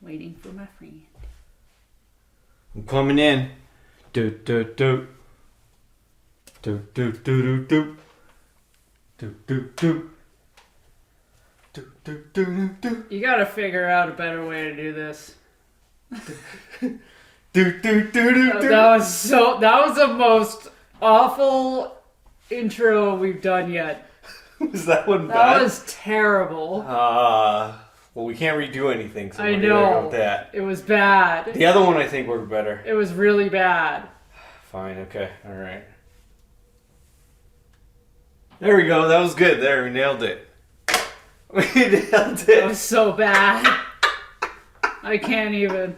Waiting for my friend. I'm coming in. Do do do. Do do do do do. Do do do. Do do do do. You gotta figure out a better way to do this. Do do do do do. That was the most awful intro we've done yet. Was that one bad? That was terrible. Well, we can't redo anything, so I we're gonna go know. with that. It was bad. The other one I think worked better. It was really bad. Fine, okay, alright. There we go, that was good. There, we nailed it. We nailed It it. was so bad. I can't even.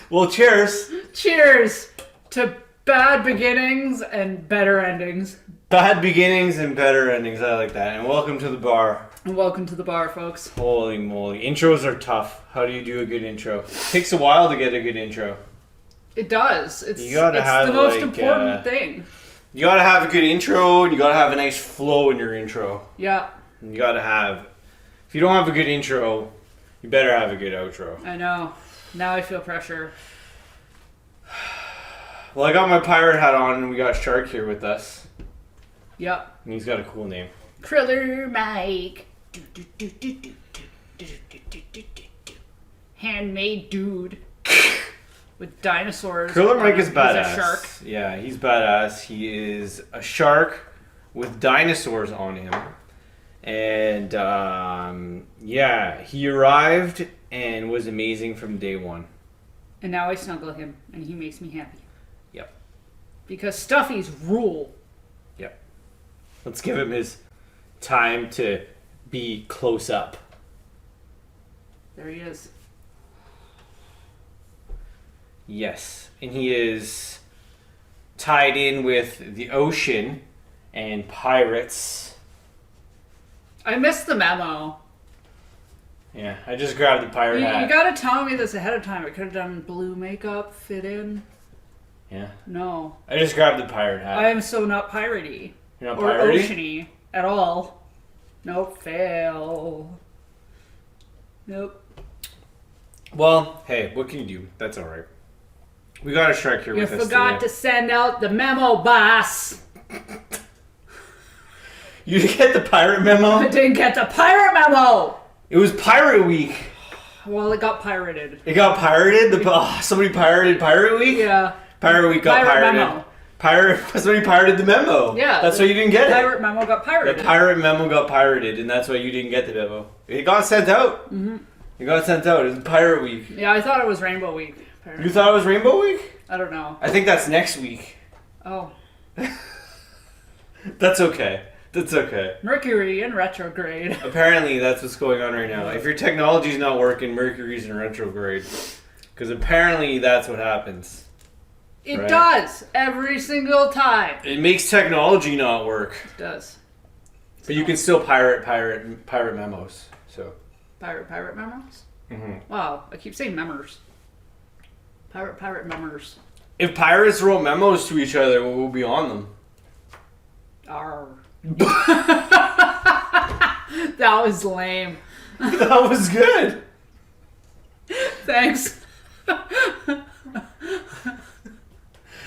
Well, cheers. Cheers to bad beginnings and better endings. Bad beginnings and better endings, I like that. And welcome to the bar. And welcome to the bar, folks. Holy moly. Intros are tough. How do you do a good intro? It takes a while to get a good intro. It does. It's You gotta have, the most like, important thing. You gotta have a good intro, and you gotta have a nice flow in your intro. Yeah, And you gotta have... If you don't have a good intro, you better have a good outro. I know. Now I feel pressure. Well, I got my pirate hat on, and we got Shark here with us. Yep. And he's got a cool name. Kriller Mike. Handmade dude. With dinosaurs. Kriller Mike is He's badass. a shark. Yeah, he's badass. He is a shark with dinosaurs on him. And, yeah, he arrived and was amazing from day one. And now I snuggle him, and he makes me happy. Yep. Because stuffies rule. Yep. Let's give him his time to be close up. There he is. Yes. And he is tied in with the ocean and pirates. I missed the memo. Yeah, I just grabbed the pirate You hat. gotta tell me this ahead of time. I could have done blue makeup, fit in. Yeah. No. I just grabbed the pirate hat. I am so not piratey. You're not Or piratey? oceany at all. Nope, fail. Nope. Well, hey, what can you do? That's alright. We got a Shrek here You with us forgot today. to send out the memo, boss. You didn't get the pirate memo? I didn't get the pirate memo. It was Pirate Week. Well, it got pirated. It got pirated? Somebody pirated Pirate Week? Yeah. Pirate Week got Pirate pirated. memo. Somebody pirated the memo. Yeah. That's why you didn't get it. Pirate memo got pirated. The pirate memo got pirated, and that's why you didn't get the memo. It got sent out. Mm-hmm. It got sent out. It was Pirate Week. Yeah, I thought it was Rainbow Week. Apparently. You thought it was Rainbow Week? I don't know. I think that's next week. Oh. That's okay. That's okay. Mercury in retrograde. Apparently, that's what's going on right now. If your technology's not working, Mercury's in retrograde. Because apparently, that's what happens. It Right. does. Every single time. It makes technology not work. It does. But you can still pirate memos. So. Pirate memos? Mm-hmm. Wow, I keep saying memers. Pirate memers. If pirates wrote memos to each other, what would be on them? Arr. That was lame. That was good. Thanks.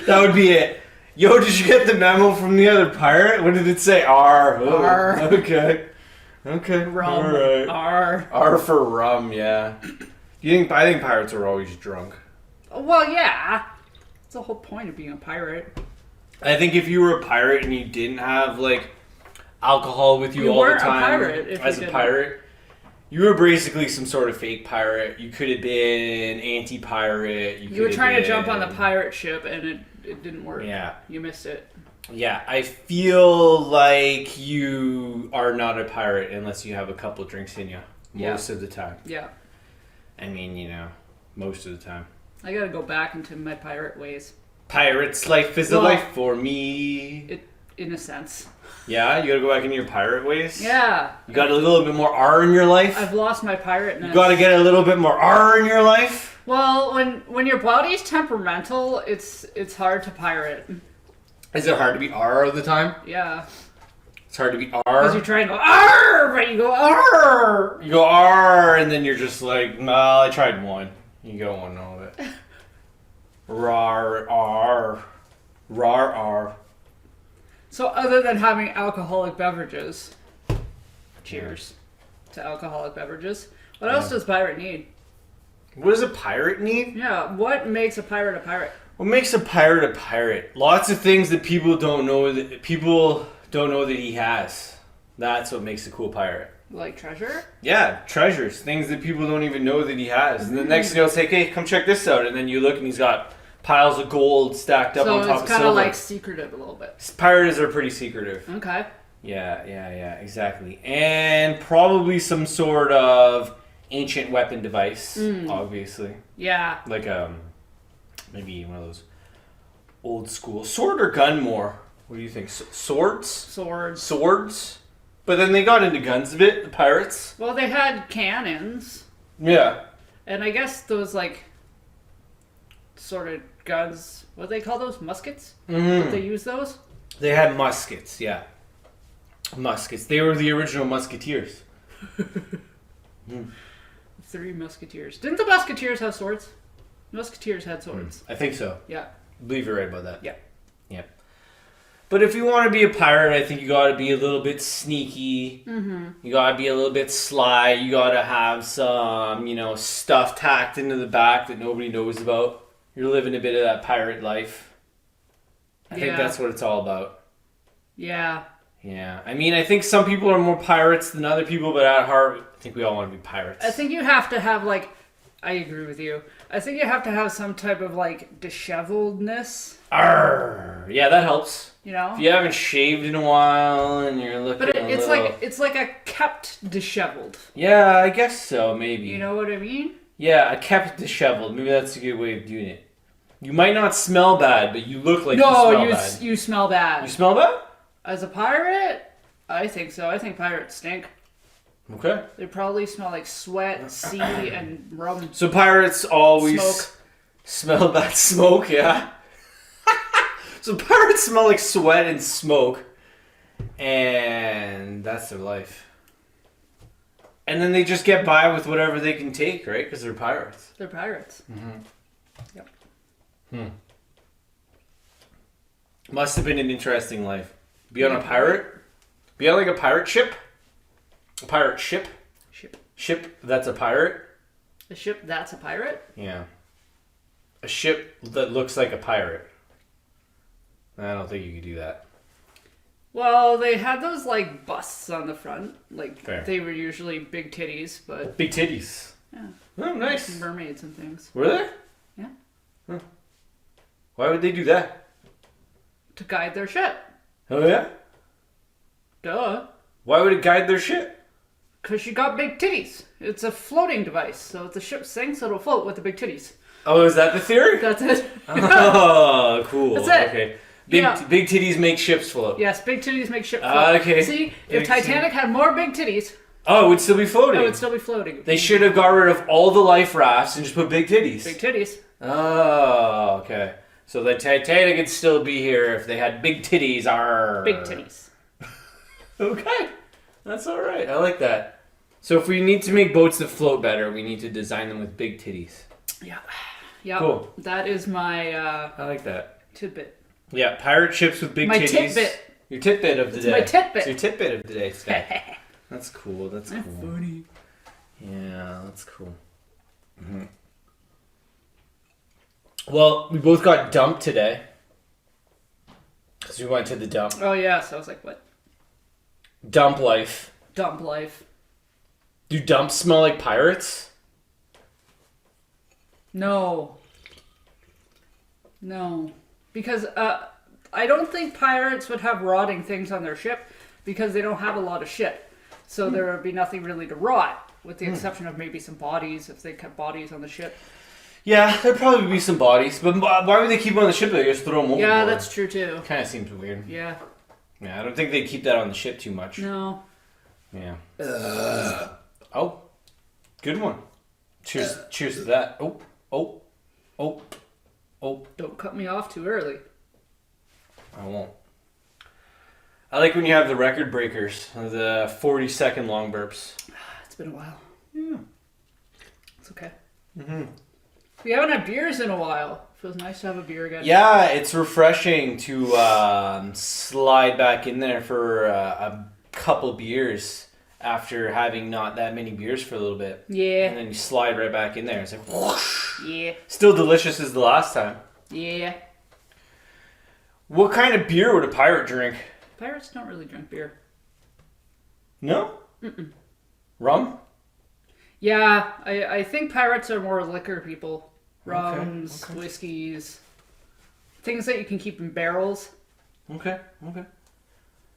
That would be it. Yo, did you get the memo from the other pirate? What did it say? R. Oh, R. Okay. Okay. Rum. All right. R. R for rum. Yeah. I think pirates are always drunk. Well, yeah. That's the whole point of being a pirate. I think if you were a pirate and you didn't have like alcohol with you You all the weren't a time pirate if you as a didn't. pirate, you were basically some sort of fake pirate. You could have been anti-pirate. You were trying to jump on the pirate ship and it didn't work. Yeah. You missed it. Yeah, I feel like you are not a pirate unless you have a couple drinks in you. Most of the time. Yeah. I mean, most of the time. I gotta go back into my pirate ways. Pirate's life is a life for me. In a sense. Yeah, you gotta go back into your pirate ways? Yeah. You got a little bit more R in your life? I've lost my pirateness. You gotta get a little bit more R in your life? Well, when your body's temperamental, it's hard to pirate. Is it hard to be R all the time? Yeah. It's hard to be Because R? you try and go R, but you go R. You go R, and then you're just like, well, I tried one. You don't want to know of it. Rar, R. Rar, R. So other than having alcoholic beverages, cheers to alcoholic beverages, what else does pirate need? What does a pirate need? Yeah, what makes a pirate a pirate? What makes a pirate a pirate? Lots of things that people don't know that he has. That's what makes a cool pirate. Like treasure? Yeah, treasures. Things that people don't even know that he has. And the next thing he'll say, hey, come check this out. And then you look and he's got piles of gold stacked up on top of silver. So it's kind of like secretive a little bit. Pirates are pretty secretive. Okay. Yeah, exactly. And probably some sort of ancient weapon device, obviously. Yeah. Like maybe one of those old school sword or gun more. What do you think? Swords? Swords. But then they got into guns a bit, the pirates. Well, they had cannons. Yeah. And I guess those like sort of guns, what do they call those? Muskets? Did they use those? They had muskets, yeah. Muskets. They were the original musketeers. 3 musketeers. Didn't the musketeers have swords? Musketeers had swords. I think so. Yeah. I believe you're right about that. Yeah. Yep. But if you want to be a pirate, I think you got to be a little bit sneaky. You got to be a little bit sly. You got to have some, stuff tacked into the back that nobody knows about. You're living a bit of that pirate life. I think that's what it's all about. Yeah. Yeah. I mean, I think some people are more pirates than other people, but at heart, I think we all want to be pirates. I think you have to have, I agree with you. I think you have to have some type of, disheveledness. Arr! Yeah, that helps. If you haven't shaved in a while and you're looking it's like a kept disheveled. Yeah, I guess so, maybe. You know what I mean? Yeah, a kept disheveled. Maybe that's a good way of doing it. You might not smell bad, but you look like you smell bad. You smell bad. You smell bad? As a pirate? I think so. I think pirates stink. Okay. They probably smell like sweat, sea, and rum. So pirates always Smoke. smell bad smoke, yeah? So pirates smell like sweat and smoke, and that's their life. And then they just get by with whatever they can take, right? Because they're pirates. They're pirates. Yep. Must have been an interesting life. Be on a pirate? Be on a pirate ship? A pirate ship? Ship that's a pirate? A ship that's a pirate? Yeah. A ship that looks like a pirate. I don't think you could do that. Well, they had those busts on the front. Fair. They were usually big titties, but Big titties. yeah. Oh, nice. Mermaids and things. Were they? Yeah. Huh. Why would they do that? To guide their ship. Oh, yeah? Duh. Why would it guide their ship? Because you got big titties. It's a floating device, so if the ship sinks, it'll float with the big titties. Oh, is that the theory? That's it. Oh, cool. That's it. Okay. Big titties make ships float. Yes, big titties make ship float. Okay. See, if Titanic had more big titties, it would still be floating. it would still be floating. They should have got rid of all the life rafts and just put big titties. Big titties. Oh, okay. So the Titanic could still be here if they had big titties. Arr. Big titties. Okay. That's all right. I like that. So if we need to make boats that float better, we need to design them with big titties. Yeah. Yeah. Cool. That is my I like that. tidbit. Yeah, pirate ships with big My titties. tidbit. Your tidbit of the day. My tidbit. It's your tidbit of the day, Sky. That's cool. That's cool. Funny. Yeah, that's cool. Well, we both got dumped today. Because we went to the dump. Oh, yeah. So I was like, what? Dump life. Dump life. Do dumps smell like pirates? No. Because I don't think pirates would have rotting things on their ship because they don't have a lot of shit. So there would be nothing really to rot, with the exception of maybe some bodies, if they kept bodies on the ship. Yeah, there'd probably be some bodies. But why would they keep them on the ship? They just throw them overboard. Yeah, that's true too. Kind of seems weird. Yeah. Yeah, I don't think they keep that on the ship too much. No. Yeah. Oh, good one. Cheers to that. Oh. Don't cut me off too early. I won't. I like when you have the record breakers, the 40-second long burps. It's been a while. Yeah. It's okay. We haven't had beers in a while. Feels nice to have a beer again. Yeah, it's refreshing to slide back in there for a couple beers after having not that many beers for a little bit. Yeah. And then you slide right back in there. It's like whoosh. Yeah. Still delicious as the last time. Yeah. What kind of beer would a pirate drink? Pirates don't really drink beer. No? Mm-mm. Rum? Yeah, I think pirates are more liquor people. Rums, whiskeys, things that you can keep in barrels. Okay.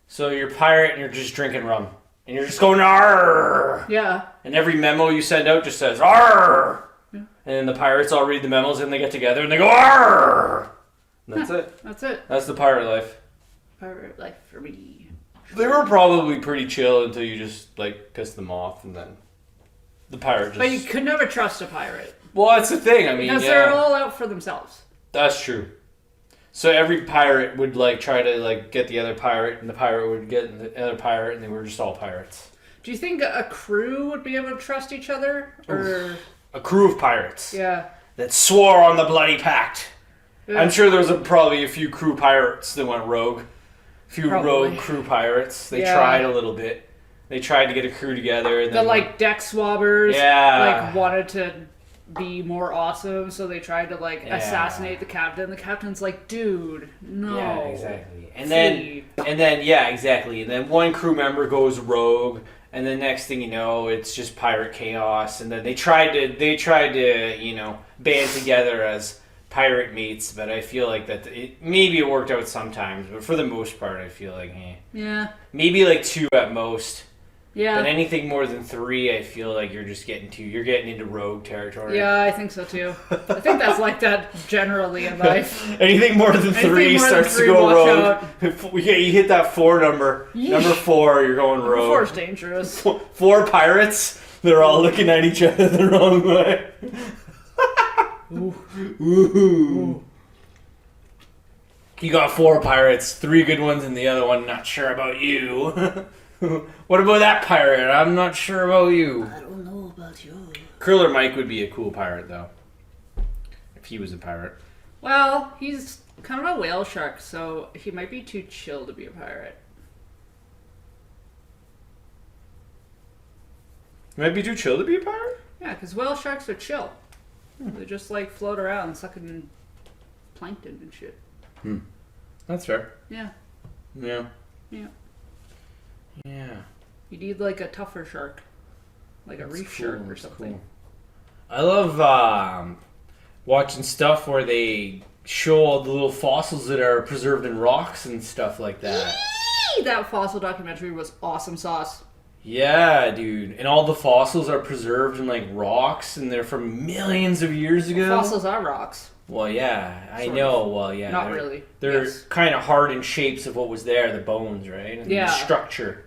So you're a pirate and you're just drinking rum. And you're just going, arr! Yeah. And every memo you send out just says, arr! Yeah. And the pirates all read the memos and they get together and they go, arr! And that's it. That's it. That's the pirate life. Pirate life for me. They were probably pretty chill until you just, like, pissed them off and then the pirate just... But you could never trust a pirate. Well, that's the thing. I mean, because they're all out for themselves. That's true. So every pirate would like try to like get the other pirate, and the pirate would get the other pirate, and they were just all pirates. Do you think a crew would be able to trust each other, or a crew of pirates? Yeah. That swore on the bloody pact. Yeah. I'm sure there was probably a few crew pirates that went rogue. A few rogue crew pirates. They tried a little bit. They tried to get a crew together. And the then, deck swabbers. Yeah. Like wanted to be more awesome, so they tried to assassinate the captain. The captain's like, dude, no. Yeah, exactly. And then yeah, exactly. And then one crew member goes rogue, and then next thing you know, it's just pirate chaos. And then they tried to band together as pirate mates, but I feel like that maybe it worked out sometimes, but for the most part, I feel like yeah, maybe like 2 at most. Yeah. But anything more than 3, I feel like you're getting into rogue territory. Yeah, I think so too. I think that's like that generally in life. Anything more than 3 starts to go rogue. You hit that 4 number. Yeesh. Number 4, you're going rogue. 4 is dangerous. 4 pirates, they're all looking at each other the wrong way. Ooh. Ooh. You got 4 pirates, 3 good ones and the other one not sure about you. What about that pirate? I'm not sure about you. I don't know about you. Curler Mike would be a cool pirate, though. If he was a pirate. Well, he's kind of a whale shark, so he might be too chill to be a pirate. He might be too chill to be a pirate? Yeah, because whale sharks are chill. They just float around sucking plankton and shit. That's fair. Yeah. Yeah. Yeah. Yeah. You need a tougher shark. Like a reef shark or something. Cool. I love watching stuff where they show all the little fossils that are preserved in rocks and stuff like that. Yee! That fossil documentary was awesome sauce. Yeah, dude. And all the fossils are preserved in rocks and they're from millions of years ago. Fossils are rocks. Well, yeah, I Sort know. of. Well, yeah. Not really. They're kind of hard in shapes of what was there, the bones, right? And the structure.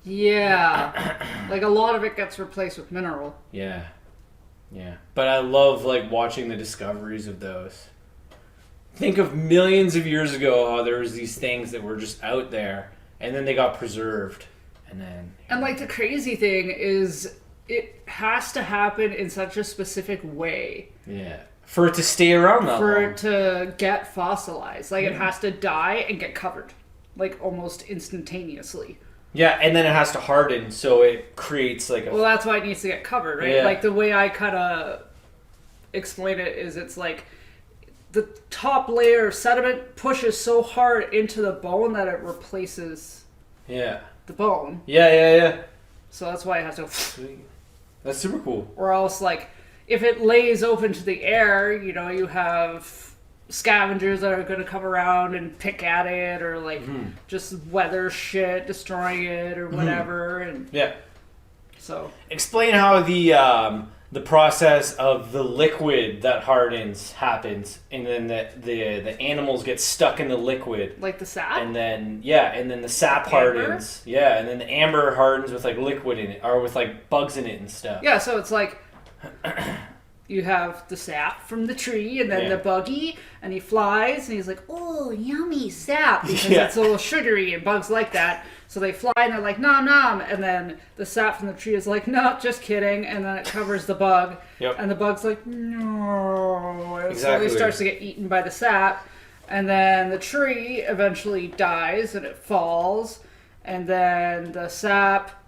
Yeah. A lot of it gets replaced with mineral. Yeah. Yeah. But I love, watching the discoveries of those. Think of millions of years ago how there was these things that were just out there, and then they got preserved. And then... And, the crazy thing is, it has to happen in such a specific way. Yeah. For it to stay around that long. For it to get fossilized. It has to die and get covered. Almost instantaneously. Yeah, and then it has to harden, so it creates a... Well, that's why it needs to get covered, right? Yeah. The way I kind of explain it is it's the top layer of sediment pushes so hard into the bone that it replaces the bone. Yeah. So that's why it has to... Sweet. That's super cool. Or else, if it lays open to the air, you have scavengers that are going to come around and pick at it, or just weather shit, destroying it, or whatever. And yeah. So explain how the process of the liquid that hardens happens, and then the animals get stuck in the liquid, the sap, and then the sap hardens, and then the amber hardens with liquid in it, or with bugs in it and stuff. Yeah, so it's you have the sap from the tree, and then the buggy, and he flies, and he's like, oh, yummy sap, because it's a little sugary, and bugs like that. So they fly, and they're like, nom nom, and then the sap from the tree is like, no, just kidding, and then it covers the bug, and the bug's like, no, and so he starts to get eaten by the sap, and then the tree eventually dies, and it falls, and then the sap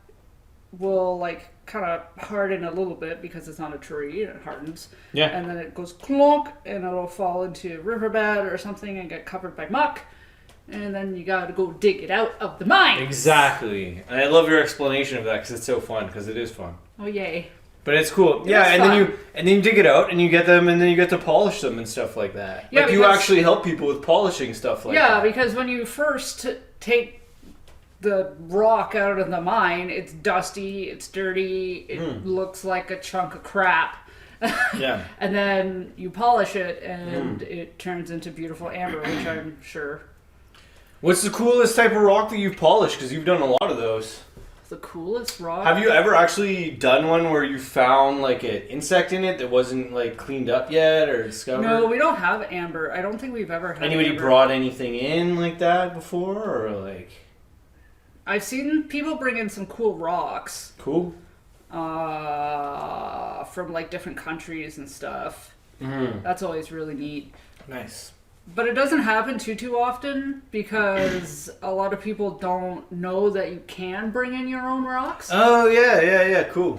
will, like, kind of harden a little bit because it's on a tree and it hardens. Yeah. And then it goes clunk and it'll fall into a riverbed or something and get covered by muck. And then you gotta go dig it out of the mine. Exactly. And I love your explanation of that because it's so fun, because it is fun. Oh, yay. But it's cool. Then you dig it out and you get them, and then you get to polish them and stuff like that. Yeah, like you actually help people with polishing stuff like that. Yeah, because when you first take the rock out of the mine, it's dusty, it's dirty, it looks like a chunk of crap. Yeah. And then you polish it and it turns into beautiful amber, which I'm sure. What's the coolest type of rock that you've polished? Because you've done a lot of those. The coolest rock? Have you ever actually done one where you found like an insect in it that wasn't like cleaned up yet or discovered? No, we don't have amber. I don't think we've ever had Anybody amber. Brought anything in like that before, or like? I've seen people bring in some cool rocks. Cool. From like different countries and stuff. That's always really neat. Nice. But it doesn't happen too often because a lot of people don't know that you can bring in your own rocks. Oh, yeah. Cool.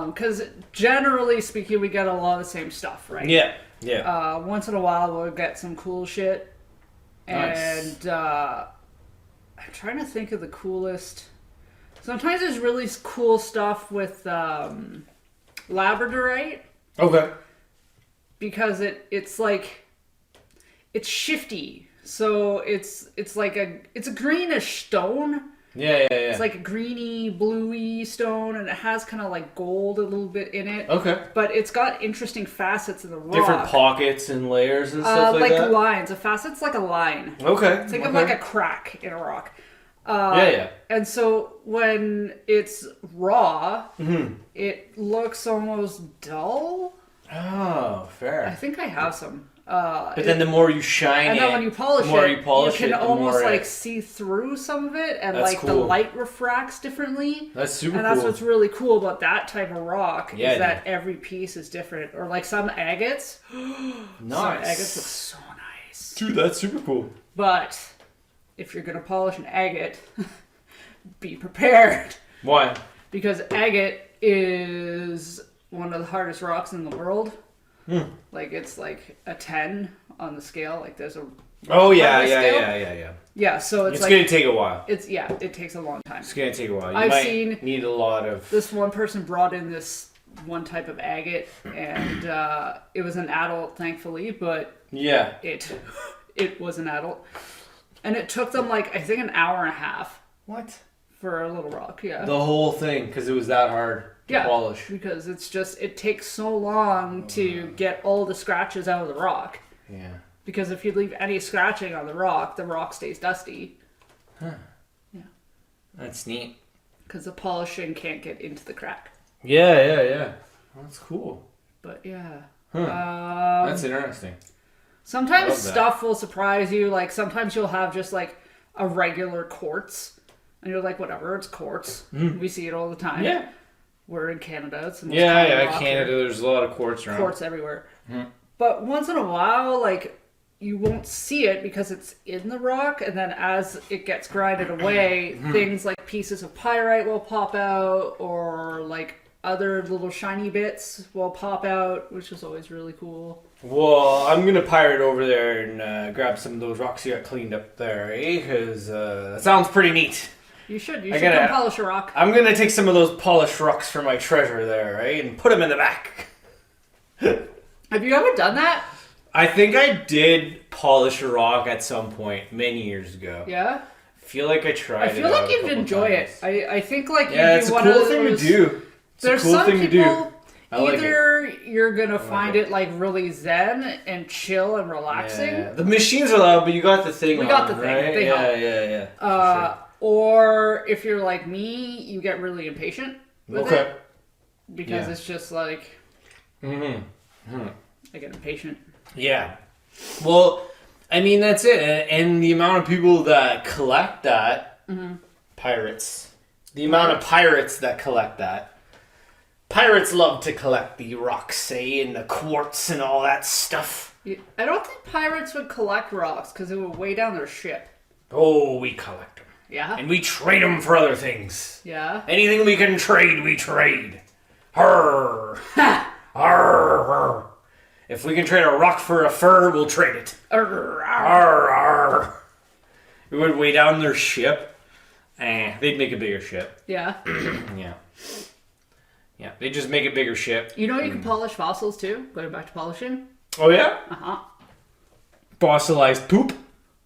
Because generally speaking, we get a lot of the same stuff, right? Yeah. Once in a while, we'll get some cool shit. Nice. And I'm trying to think of the coolest. Sometimes there's really cool stuff with Labradorite. Okay. Because it's like, it's shifty. So it's like it's a greenish stone. Yeah. It's like a greeny, bluey stone, and it has kind of like gold a little bit in it. Okay. But it's got interesting facets in the rock. Different pockets and layers and stuff like that? Like lines. A facet's like a line. Okay. Think of like a crack in a rock. Yeah. And so when it's raw, it looks almost dull. Oh, fair. I think I have some. But then the more you shine it, and then when you polish you can almost like see through some of it, and like the light refracts differently. That's super cool. And that's what's really cool about that type of rock, is that every piece is different. Or like some agates. Nice. Some agates look so nice. Dude, that's super cool. But if you're going to polish an agate, be prepared. Why? Because agate is one of the hardest rocks in the world. Like, it's like a 10 on the scale. Like, there's a... Oh, yeah. Yeah, so it's like... It's going to take a while. It takes a long time. It's going to take a while. You might need a lot of... This one person brought in this one type of agate, and it was an adult, thankfully, but... Yeah. It was an adult. And it took them, like, I think an hour and a half. What? For a little rock, yeah. The whole thing, because it was that hard to polish. Because it's just, it takes so long to get all the scratches out of the rock. Yeah. Because if you leave any scratching on the rock stays dusty. Huh. Yeah. That's neat. Because the polishing can't get into the crack. Yeah. That's cool. But yeah. Huh. That's interesting. Sometimes stuff will surprise you. Like, sometimes you'll have just, like, a regular quartz. And you're like, whatever, it's quartz. We see it all the time. Yeah. We're in Canada. It's the most common rock Canada, here. There's a lot of quartz around. Quartz everywhere. But once in a while, like, you won't see it because it's in the rock. And then as it gets grinded away, things like pieces of pyrite will pop out, or, like, other little shiny bits will pop out, which is always really cool. Well, I'm going to pirate over there and grab some of those rocks you got cleaned up there, eh? Because that sounds pretty neat. You should come polish a rock. I'm going to take some of those polished rocks for my treasure there, right? And put them in the back. Have you ever done that? I think I did polish a rock at some point many years ago. Yeah? I feel like I tried it. I feel like you'd enjoy it. I think like it's a cool thing to do. There's some people, either you're going to find it like really zen and chill and relaxing. Yeah. The machines are loud, but you got the thing on, got the thing. Right? They help. Yeah. Sure. Or if you're like me, you get really impatient with it. Because it's just like... I get impatient. Yeah. Well, I mean, that's it. And the amount of people that collect that, pirates. The amount of pirates that collect that. Pirates love to collect the rocks, and the quartz and all that stuff. I don't think pirates would collect rocks because it would weigh down their ship. Oh, we collect them. Yeah? And we trade them for other things. Yeah? Anything we can trade, we trade. Arr. Arr. If we can trade a rock for a fur, we'll trade it. Arr. Arr, arr. It would weigh down their ship. They'd make a bigger ship. Yeah. Yeah. Yeah, they just make a bigger ship. You know you can polish fossils too? Going back to polishing? Oh, yeah? Uh-huh. Fossilized poop?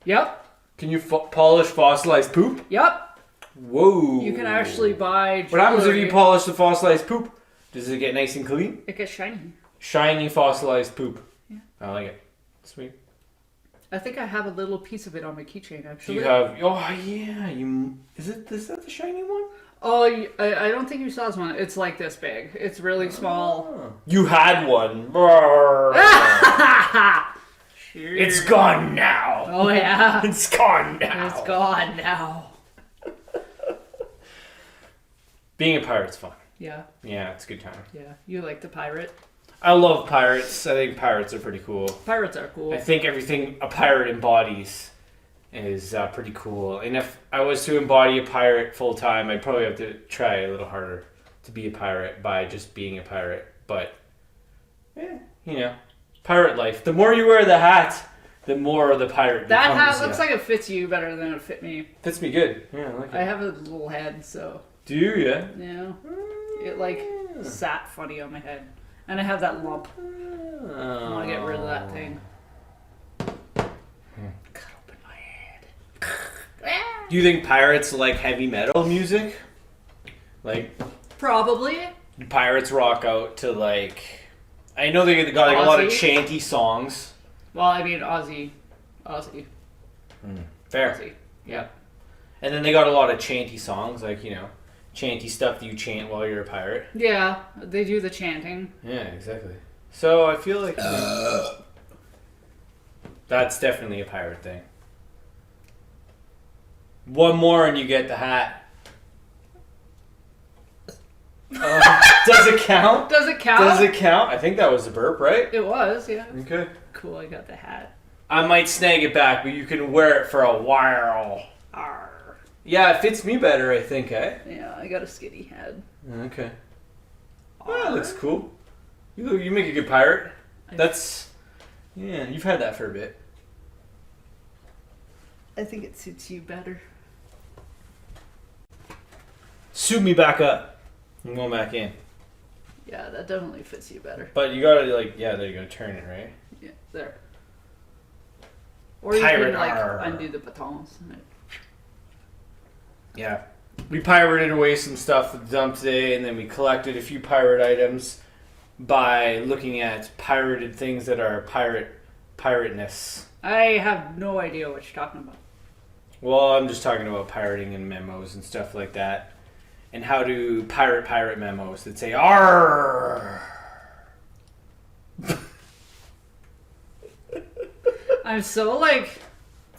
Yep. Can you polish fossilized poop? Yep. Whoa. You can actually buy jewelry. What happens if you polish the fossilized poop? Does it get nice and clean? It gets shiny. Shiny fossilized poop. Yeah. I like it. Sweet. I think I have a little piece of it on my keychain, actually. You have... Oh, yeah. Is that the shiny one? Oh, I don't think you saw this one. It's like this big. It's really small. Oh. You had one. Sure. It's gone now. Oh, yeah. It's gone now. It's gone now. Being a pirate's fun. Yeah. Yeah, it's a good time. Yeah. You like the pirate? I love pirates. I think pirates are pretty cool. Pirates are cool. I think everything a pirate embodies is pretty cool. And if I was to embody a pirate full time, I'd probably have to try a little harder to be a pirate by just being a pirate. But, pirate life. The more you wear the hat, the more the pirate that becomes. hat looks like it fits you better than it fit me. Fits me good. Yeah, I like it. I have a little head, so... Do you? Yeah? Yeah. It, sat funny on my head. And I have that lump. I want to get rid of that thing. Cut open my head. Do you think pirates like heavy metal music? Like, Probably. pirates rock out to I know they got a lot of Aussie? chanty songs. Well, I mean, Aussie. Fair. Aussie. Yeah. And then they got a lot of chanty songs, chanty stuff that you chant while you're a pirate. Yeah, they do the chanting. Yeah, exactly. So I feel like that's definitely a pirate thing. One more and you get the hat. Does it count? Does it count? Does it count? I think that was a burp, right? It was, yeah. Okay. Cool, I got the hat. I might snag it back, but you can wear it for a while. Arr. Yeah, it fits me better, I think, eh? Yeah, I got a skinny head. Okay. Oh, that looks cool. You make a good pirate. You've had that for a bit. I think it suits you better. Suit me back up. I'm going back in. Yeah, that definitely fits you better. But you gotta there you go, turn it, right? Yeah, there. Or you Pirate can arr. undo the batons. Yeah. We pirated away some stuff at the dump today, and then we collected a few pirate items by looking at pirated things that are pirateness. I have no idea what you're talking about. Well, I'm just talking about pirating and memos and stuff like that. And how to pirate memos that say "Arr." I'm so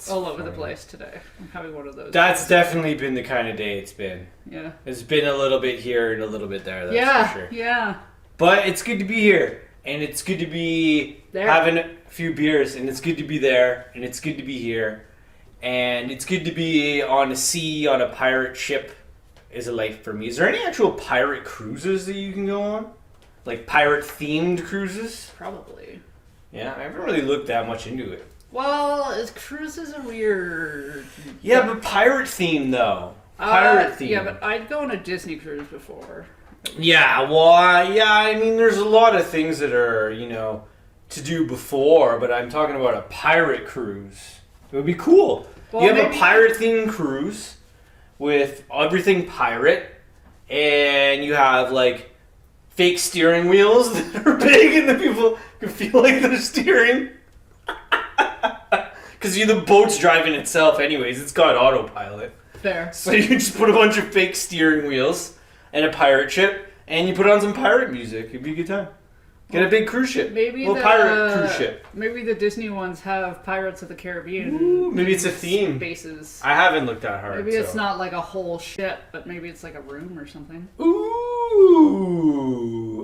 all over the place today. I'm having one of those. That's definitely been the kind of day it's been. Yeah. It's been a little bit here and a little bit there. That's for sure. Yeah. But it's good to be here, and it's good to be there. having a few beers, and it's good to be there, and it's good to be here, and it's good to be on a sea on a pirate ship. Is a life for me. Is there any actual pirate cruises that you can go on? Like pirate themed cruises? Probably. Yeah, I haven't really looked that much into it. Well, cruises are weird. Yeah, but pirate themed though. Pirate themed. Yeah, but I'd go on a Disney cruise before. Yeah, well, I mean, there's a lot of things that are, to do before, but I'm talking about a pirate cruise. It would be cool. Well, you have maybe... a pirate themed cruise with everything pirate, and you have fake steering wheels that are big and the people can feel like they're steering. Because the boat's driving itself anyways, it's got autopilot. Fair. So you just put a bunch of fake steering wheels and a pirate ship, and you put on some pirate music. It'd be a good time. Get a big cruise ship. Maybe little pirate cruise ship. Maybe the Disney ones have Pirates of the Caribbean. Ooh, maybe it's a theme. Bases. I haven't looked that hard. Maybe it's not like a whole ship, but maybe it's like a room or something. Ooh,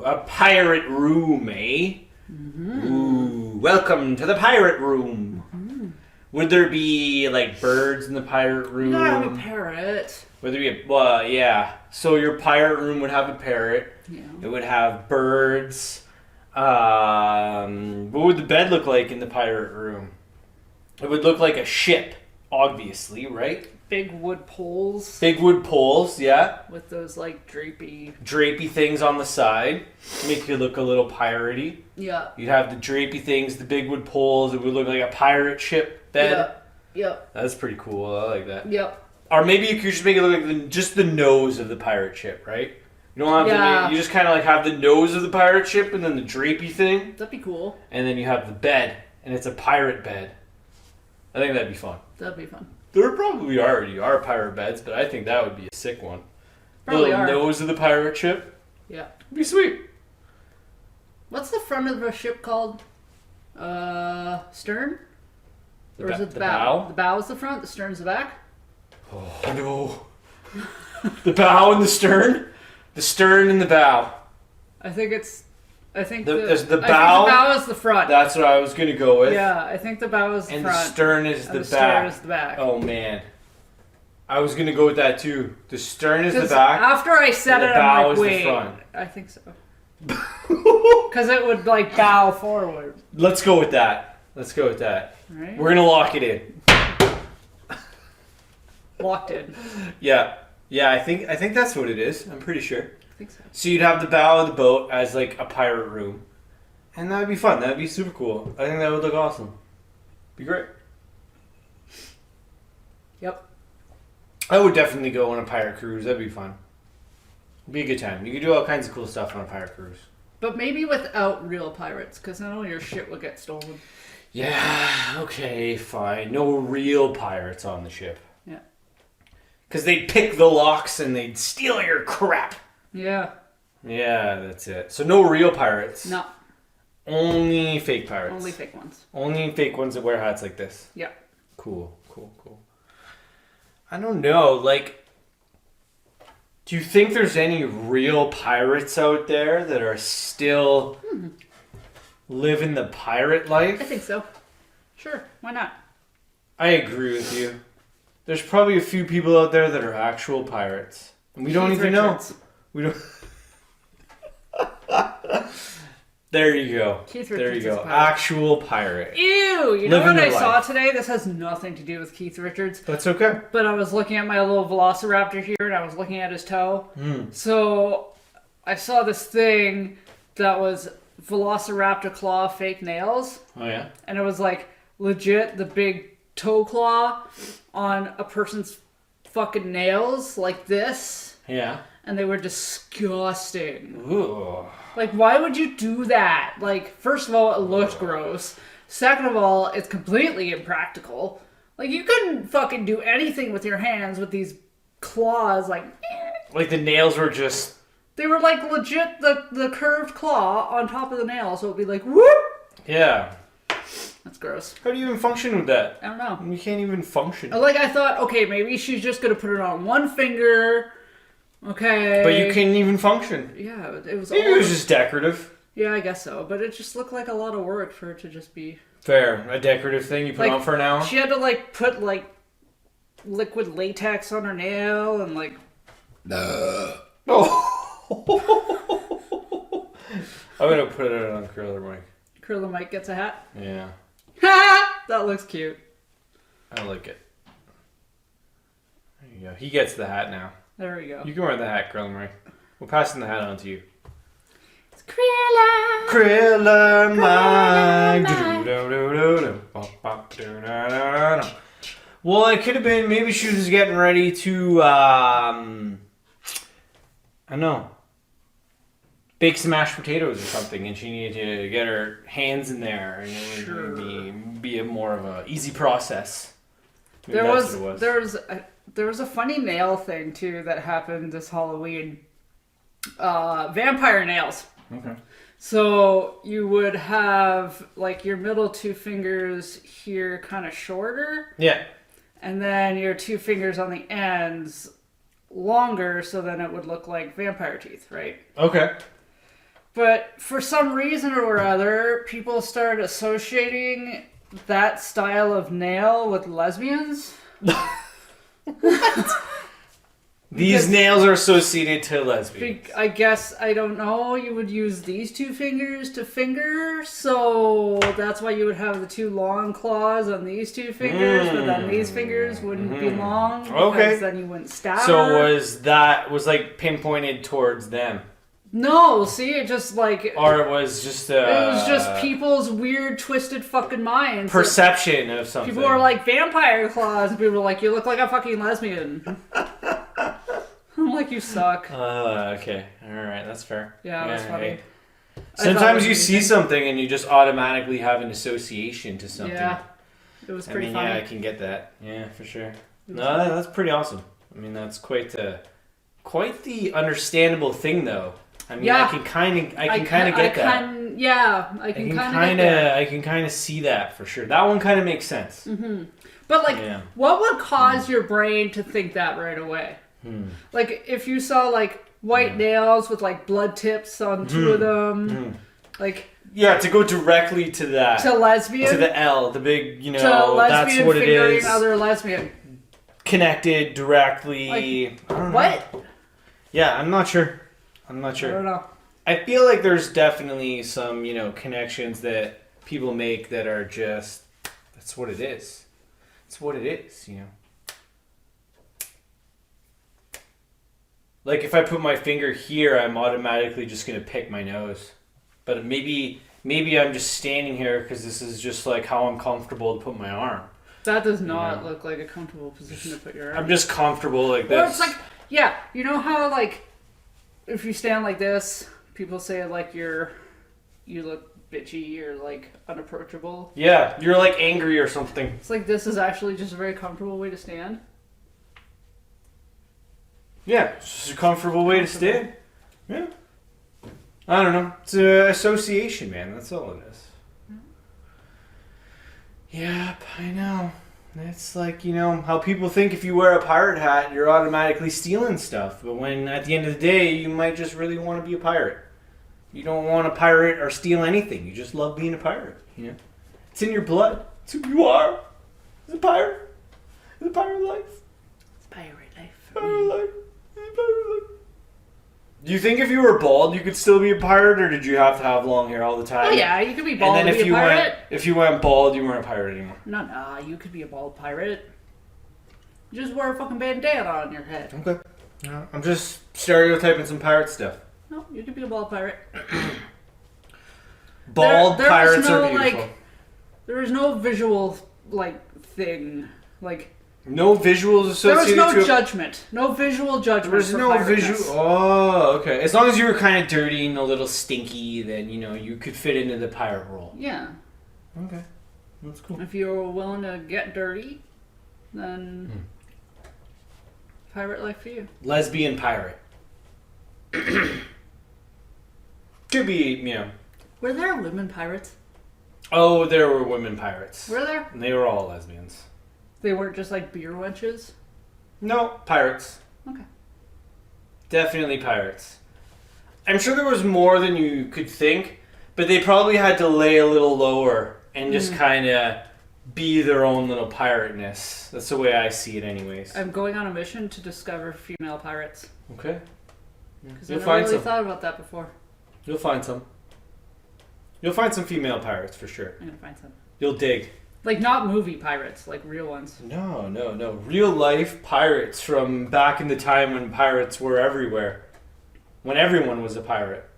a pirate room, eh? Mm-hmm. Ooh, welcome to the pirate room. Mm-hmm. Would there be like birds in the pirate room? You gotta have a parrot. Would there be yeah. So your pirate room would have a parrot. Yeah. It would have birds. What would the bed look like in the pirate room? It would look like a ship, obviously, right? Big wood poles. Big wood poles, yeah. With those like drapey things on the side. Make you look a little piratey. Yeah. You'd have the drapey things, the big wood poles. It would look like a pirate ship bed. Yep. That's pretty cool. I like that. Yep. Or maybe you could just make it look like just the nose of the pirate ship, right? You don't have to make, you just kind of like have the nose of the pirate ship and then the drapey thing. That'd be cool. And then you have the bed, and it's a pirate bed. I think that'd be fun. That'd be fun. There probably already are pirate beds, but I think that would be a sick one. Probably the little nose of the pirate ship. Yeah. It'd be sweet. What's the front of a ship called? Stern? Or is it the bow? The bow is the front, the stern's the back? Oh, no. The bow and the stern? The stern and the bow. I think the bow. I think the bow is the front. That's what I was gonna go with. Yeah, I think the bow is the front. And the stern is the back. Stern is the back. Oh man, I was gonna go with that too. The stern is the back. After I said it, I'm like, wait. I think so. Because it would like bow forward. Let's go with that. Right. We're gonna lock it in. Locked in. Yeah. I think that's what it is. I'm pretty sure. I think so. So you'd have the bow of the boat as like a pirate room, and that'd be fun. That'd be super cool. I think that would look awesome. Be great. Yep. I would definitely go on a pirate cruise. That'd be fun. It'd be a good time. You could do all kinds of cool stuff on a pirate cruise. But maybe without real pirates, because then all your shit would get stolen. Yeah. Okay. Fine. No real pirates on the ship. Yeah. Because they'd pick the locks and they'd steal your crap. Yeah. Yeah, that's it. So no real pirates. No. Only fake pirates. Only fake ones. Only fake ones that wear hats like this. Yeah. Cool. I don't know, like, do you think there's any real pirates out there that are still living the pirate life? I think so. Sure, why not? I agree with you. There's probably a few people out there that are actual pirates. And we don't even know. We don't. There you go. There you go. Actual pirate. Ew! You know what I saw today? This has nothing to do with Keith Richards. That's okay. But I was looking at my little Velociraptor here, and I was looking at his toe. So I saw this thing that was Velociraptor claw fake nails. Oh yeah. And it was like legit the big toe claw on a person's fucking nails like this. Yeah. And they were disgusting. Ooh. Like, why would you do that? Like, first of all, it looked gross. Second of all, it's completely impractical. Like, you couldn't fucking do anything with your hands with these claws, like... Like, the nails were just... They were, like, legit the curved claw on top of the nail, so it'd be like, whoop! Yeah. That's gross. How do you even function with that? I don't know. You can't even function. Like, I thought, okay, maybe she's just gonna put it on one finger... Okay. But you couldn't even function. Yeah, it was. Maybe it was just decorative. Yeah, I guess so. But it just looked like a lot of work for it to just be. Fair, a decorative thing you put on for an hour. She had to like put like liquid latex on her nail and like. Oh. I'm gonna put it on Curler Mike. Curler Mike gets a hat. Yeah. That looks cute. I like it. There you go. He gets the hat now. There we go. You can wear the hat, Curler Mike. We're passing the hat on to you. It's Kriller. Kriller Mike. Well, it could have been maybe she was getting ready to I don't know, bake some mashed potatoes or something, and she needed to get her hands in there, and it would be a more of a easy process. Maybe There was a funny nail thing too that happened this Halloween. Vampire nails. Okay. So you would have like your middle two fingers here kind of shorter, Yeah. and then your two fingers on the ends longer, so then it would look like vampire teeth, right? Okay. But for some reason or other, people started associating that style of nail with lesbians. These nails are associated to lesbians. I guess, I don't know, you would use these two fingers to finger, so that's why you would have the two long claws on these two fingers, but then these fingers wouldn't be long, because Okay. then you wouldn't stab So her. was like pinpointed towards them, No, see, it just like... or it was just it was just people's weird, twisted fucking minds. perception of something. People were like, vampire claws, and people were like, you look like a fucking lesbian. I'm like, you suck. Okay, all right, that's fair. Yeah, that's funny. hey. I thought Sometimes it you was see amusing. something and you just automatically have an association to something. Yeah, it was pretty funny. Yeah, I can get that. Yeah, for sure. No, that's pretty awesome. I mean, that's quite the understandable thing, though. I mean, Yeah. I can kind of get that. Yeah, I can kind of get that. I can kind of see that for sure. That one kind of makes sense. But like, Yeah. what would cause your brain to think that right away? Like, if you saw like white nails with like blood tips on two of them, like Yeah, to go directly to that. to lesbian, To the L, the big, you to know, that's lesbian what it fingering is. other lesbian. Connected directly. Like, I don't know. What? Yeah, I'm not sure. I don't know. I feel like there's definitely some, you know, connections that people make that are just, that's what it is. It's what it is, you know. Like if I put my finger here, I'm automatically just going to pick my nose. But maybe I'm just standing here because this is just like how I'm comfortable to put my arm. That does not Yeah. look like a comfortable position to put your arm. I'm just comfortable like Or this. it's like, yeah, you know how like, if you stand like this, people say like you look bitchy or like unapproachable. Yeah, you're like angry or something. It's like this is actually just a very comfortable way to stand. Yeah, it's just a comfortable way to stand. Yeah. I don't know. It's an association, man. That's all it is. Yep, I know. It's like, you know, how people think if you wear a pirate hat, you're automatically stealing stuff. But when, at the end of the day, you might just really want to be a pirate. You don't want to pirate or steal anything. You just love being a pirate, you know? It's in your blood. It's who you are. It's a pirate. It's a pirate life. It's pirate life. Pirate life. It's a pirate life. Do you think if you were bald, you could still be a pirate, or did you have to have long hair all the time? Oh yeah, you could be bald And and then be a pirate. if you went bald, you weren't a pirate anymore. No, you could be a bald pirate. You just wear a fucking bandana on your head. Okay. I'm just stereotyping some pirate stuff. No, you could be a bald pirate. Bald There was pirates no, are beautiful. like, there is no visual like thing. Like No visuals there was associated no to judgment. No visual judgment. There was for no pirateness. visual. Oh, okay. As long as you were kind of dirty and a little stinky, then you know you could fit into the pirate role. Yeah. Okay, that's cool. If you're willing to get dirty, then pirate life for you. Lesbian pirate. Could be, you know. Were there women pirates? Oh, there were women pirates. Were there? And they were all lesbians. They weren't just like beer wenches? No, pirates. Okay. Definitely pirates. I'm sure there was more than you could think, but they probably had to lay a little lower and just kind of be their own little pirateness. That's the way I see it anyways. I'm going on a mission to discover female pirates. Okay. Because I You'll never find really some. thought about that before. You'll find some. You'll find some female pirates for sure. I'm gonna find some. You'll dig. Like not movie pirates, like real ones. No. Real life pirates from back in the time when pirates were everywhere. When everyone was a pirate.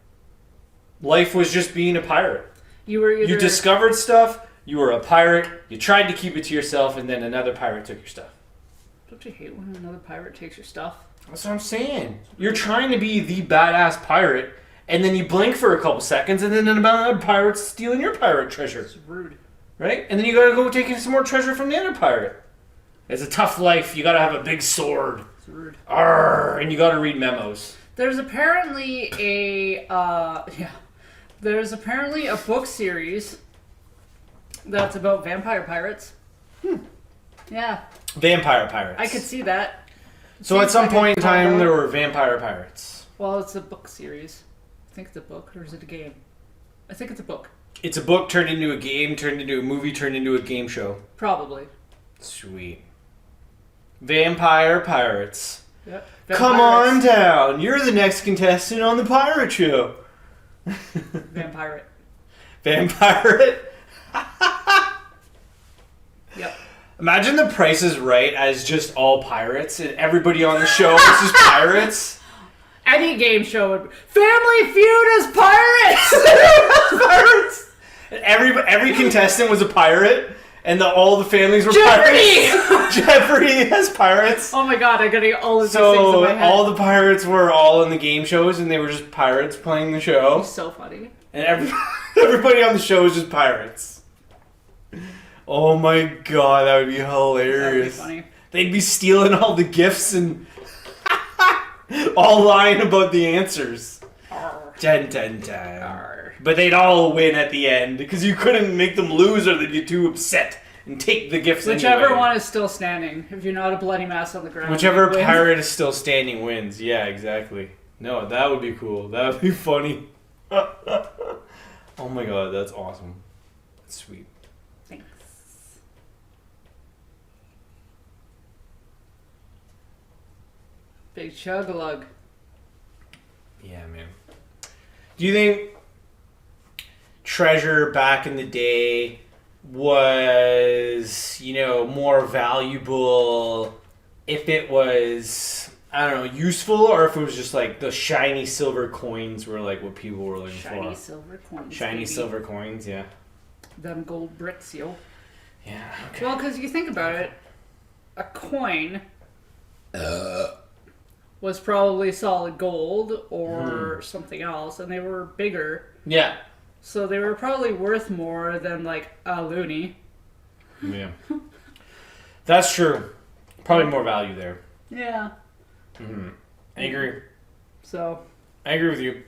Life was just being a pirate. You were either You discovered stuff, you were a pirate, you tried to keep it to yourself, and then another pirate took your stuff. Don't you hate when another pirate takes your stuff? That's what I'm saying. You're trying to be the badass pirate, and then you blink for a couple seconds, and then another pirate's stealing your pirate treasure. It's rude. Right? And then you gotta go take some more treasure from the other pirate. It's a tough life. You gotta have a big sword. It's rude. Arrgh, and you gotta read memos. There's apparently There's apparently a book series that's about vampire pirates. Yeah, Vampire pirates. I could see that. So at Seems some like point a in time, combo. there were vampire pirates. Well, it's a book series. I think it's a book, or is it a game? I think it's a book. It's a book turned into a game, turned into a movie, turned into a game show. Probably. Sweet. Vampire pirates. Yep. Come on down. You're the next contestant on the pirate show. Vampire. Vampire. Yep. Imagine The Price is Right as just all pirates, and everybody on the show is just pirates. Any game show would. Family Feud is pirates. Pirates. And every contestant was a pirate, and all the families were Jeopardy! pirates. Jeopardy has pirates. Oh my god, I'm getting all of these things in So my head. all the pirates were all in the game shows, and they were just pirates playing the show. So funny. And everybody on the show was just pirates. Oh my god, that would be That would be hilarious. funny. They'd be stealing all the gifts and all lying about the answers. Arr. Dun, dun, dun. Arr. But they'd all win at the end because you couldn't make them lose or they'd get too upset and take the gifts Whichever anyway. one is still standing. If you're not a bloody mess on the ground. Whichever you win. pirate is still standing wins. Yeah, exactly. No, that would be cool. That would be funny. Oh my god, that's awesome. That's sweet. Thanks. Big chug-a-lug. Yeah, man. Do you think treasure back in the day was, more valuable if it was, I don't know, useful, or if it was just like the shiny silver coins were like what people were looking Shiny for? silver coins. Shiny baby. silver coins, yeah. Them gold bricks, yo. Yeah, okay. Well, because you think about it, a coin was probably solid gold or something else, and they were bigger. Yeah. So they were probably worth more than, like, a loonie. Yeah. That's true. Probably more value there. Yeah. I agree. So, I agree with you.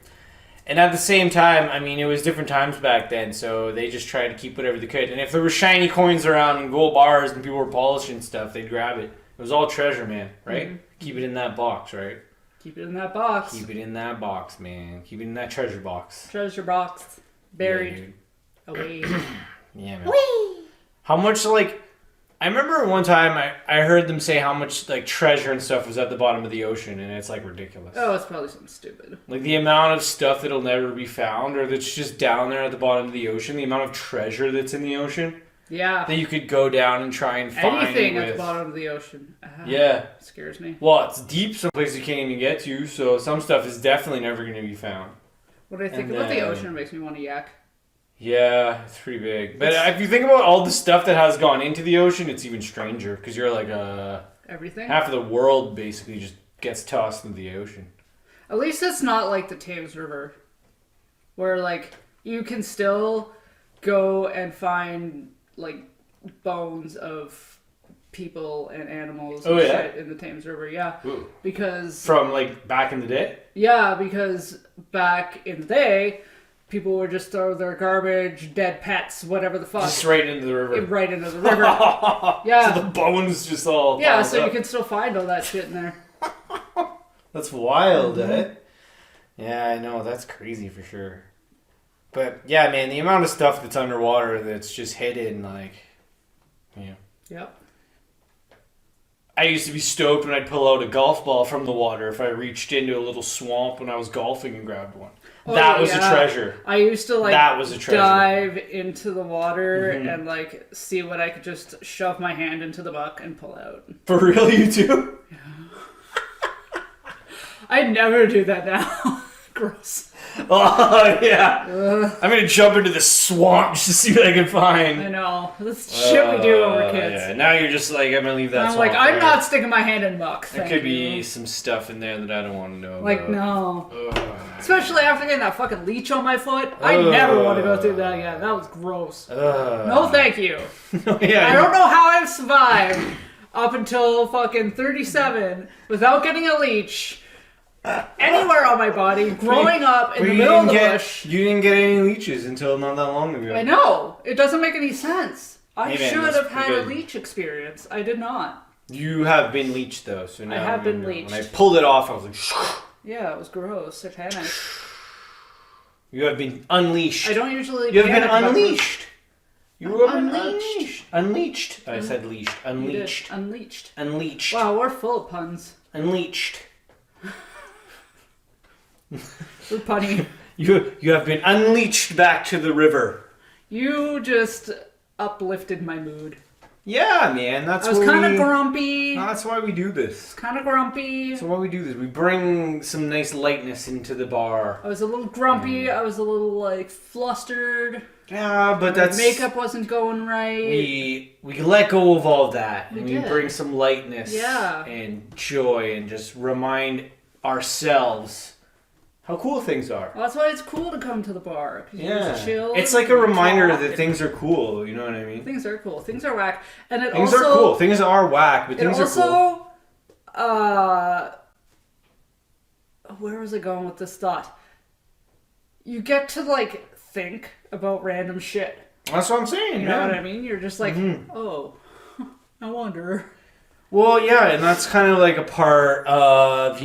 And at the same time, I mean, it was different times back then, so they just tried to keep whatever they could. And if there were shiny coins around and gold bars and people were polishing stuff, they'd grab it. It was all treasure, man, right? Mhm. Keep it in that box, right? keep it in that box. Keep it in that box, man. Keep it in that treasure box. Treasure box. Buried Yeah, away. dude. Yeah, man. How much, I remember one time I heard them say how much, treasure and stuff was at the bottom of the ocean, and it's, ridiculous. Oh, it's probably something stupid. Like, the amount of stuff that'll never be found, or that's just down there at the bottom of the ocean, the amount of treasure that's in the ocean, Yeah. that you could go down and try and find. Anything at with... the bottom of the ocean. Yeah. Scares me. Well, it's deep some places you can't even get to, so some stuff is definitely never going to be found. What I think And about the then- ocean makes me want to yak. Yeah, it's pretty big. But if you think about all the stuff that has gone into the ocean, it's even stranger, because you're Everything? half of the world basically just gets tossed into the ocean. At least it's not like the Thames River, where you can still go and find bones of people and animals and Oh, yeah? shit in the Thames River. Yeah, Ooh. because From back in the day? because back in the day, people would just throw their garbage, dead pets, whatever the fuck, Just right into the river. right into the river. Yeah. So the bones just all Yeah, piled so up. you can still find all that shit in there. That's wild, eh? Yeah, I know. That's crazy for sure. But yeah, man, the amount of stuff that's underwater that's just hidden, Yep. I used to be stoked when I'd pull out a golf ball from the water if I reached into a little swamp when I was golfing and grabbed one. Oh, that was yeah. a treasure. I used to That was a treasure. dive into the water Mhm. and see what I could just shove my hand into the muck and pull out. For real, you too? I'd never do that now. Gross. Oh, yeah. Ugh, I'm going to jump into the swamp just to see what I can find. I know. That's shit we do when we're kids. Yeah. Now you're just I'm going to leave that I'm swamp I'm there. not sticking my hand in muck. There Thank could you. be some stuff in there that I don't want to know about. No. Ugh. Especially after getting that fucking leech on my foot. I never want to go through that again. That was gross. No, thank you. Yeah, I don't know how I've survived up until fucking 37 without getting a leech anywhere on my body. Growing up in But the you middle of didn't the get- bush. You didn't get any leeches until not that long ago. I know. It doesn't make any sense. I Hey, man, should that's have had a good. leech experience. I did not. You have been leeched though, so now have been you know. leeched. When I pulled it off, I was like, Yeah, it was gross. Satanic. you have been unleashed. I don't usually. You have been panic about unleashed. You have been Unleashed. unleashed. I said leashed. You did. Unleashed. Unleashed. Unleashed. Wow, we're full of puns. Unleashed. We're punny. You have been unleashed back to the river. You just uplifted my mood. Yeah, man. That's I was what kind of we- grumpy. That's why we do this. Kind of grumpy. That's why we do this. We bring some nice lightness into the bar. I was a little grumpy. I was a little like flustered. Yeah, but My that's makeup wasn't going right. we let go of all that and We we did. bring some lightness Yeah. and joy and just remind ourselves how cool things are. Well, that's why it's cool to come to the bar. 'Cause you Yeah, just chill. it's like a and reminder talk that and- things are cool. You know what I mean? Things are cool. Things are whack, and it Things also are cool. Things are whack, but it things are cool. also where was I going with this thought? You get to like think about random shit. That's what I'm saying. You know yeah. what I mean? You're just like, Mhm. oh, I wonder. Well, yeah, and that's kind of like a part of,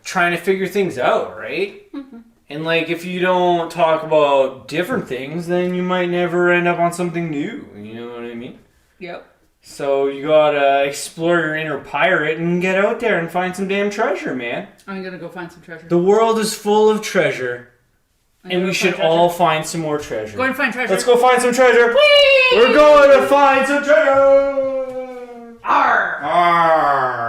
trying to figure things out, right? Mm-hmm. And like, if you don't talk about different things, then you might never end up on something new. You know what I mean? Yep. So you gotta explore your inner pirate and get out there and find some damn treasure, man. I'm gonna go find some treasure. The world is full of treasure, I'm and gonna we go should find all treasure. find some more treasure. Go and find treasure. Let's go find some treasure. Whee! We're going to find some treasure. Arr! Arr.